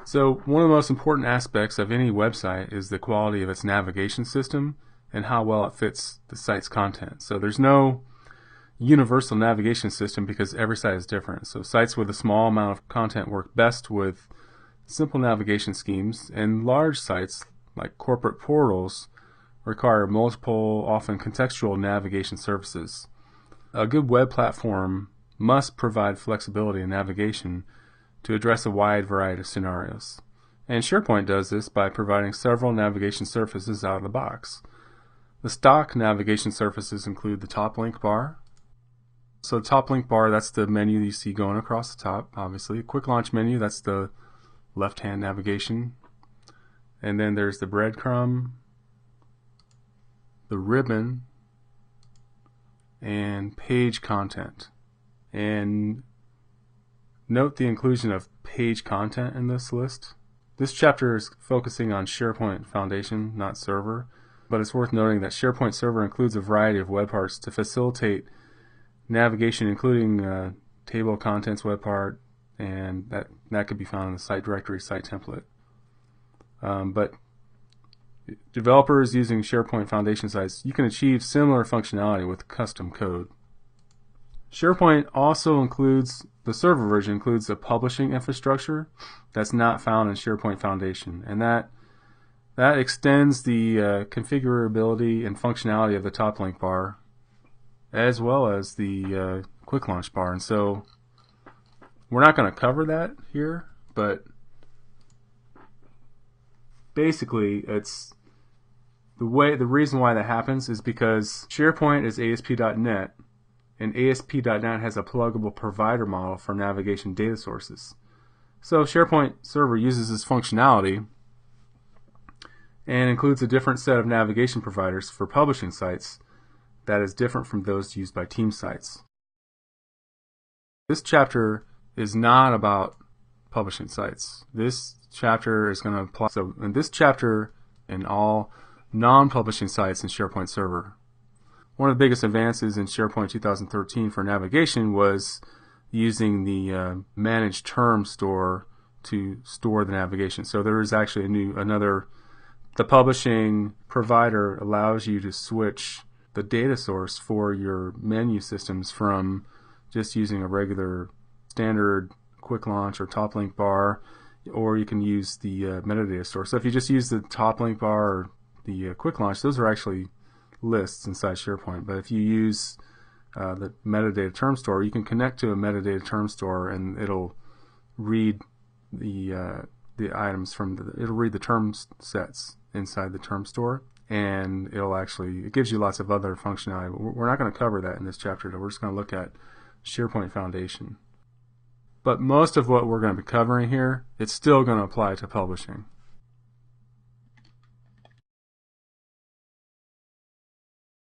So one of the most important aspects of any website is the quality of its navigation system and how well it fits the site's content. So there's no universal navigation system because every site is different. So sites with a small amount of content work best with simple navigation schemes, and large sites like corporate portals require multiple, often contextual navigation services. A good web platform must provide flexibility in navigation to address a wide variety of scenarios. And SharePoint does this by providing several navigation surfaces out of the box. The stock navigation surfaces include the top link bar. So the top link bar, that's the menu you see going across the top, obviously. Quick launch menu, that's the left-hand navigation. And then there's the breadcrumb, the ribbon, and page content. And note the inclusion of page content in this list. This chapter is focusing on SharePoint Foundation, not Server, but it's worth noting that SharePoint Server includes a variety of web parts to facilitate navigation, including table of contents web part, and that could be found in the site directory site template. But developers using SharePoint Foundation sites, you can achieve similar functionality with custom code. SharePoint also includes, the server version includes a publishing infrastructure that's not found in SharePoint Foundation, and that extends the configurability and functionality of the top link bar as well as the quick launch bar. And so we're not going to cover that here, but basically it's the reason why that happens is because SharePoint is ASP.NET, and ASP.NET has a pluggable provider model for navigation data sources. So SharePoint Server uses this functionality and includes a different set of navigation providers for publishing sites that is different from those used by team sites. This chapter is not about publishing sites. This chapter is going to apply, so in this chapter, in all non-publishing sites in SharePoint Server. One of the biggest advances in SharePoint 2013 for navigation was using the managed term store to store the navigation. So there is actually the publishing provider allows you to switch the data source for your menu systems from just using a regular standard quick launch or top link bar, or you can use the metadata store. So if you just use the top link bar or the quick launch, those are actually lists inside SharePoint. But if you use the metadata term store, you can connect to a metadata term store, and it'll read the items from it'll read the term sets inside the term store, and it gives you lots of other functionality. We're not going to cover that in this chapter. We're just going to look at SharePoint Foundation. But most of what we're going to be covering here, it's still going to apply to publishing.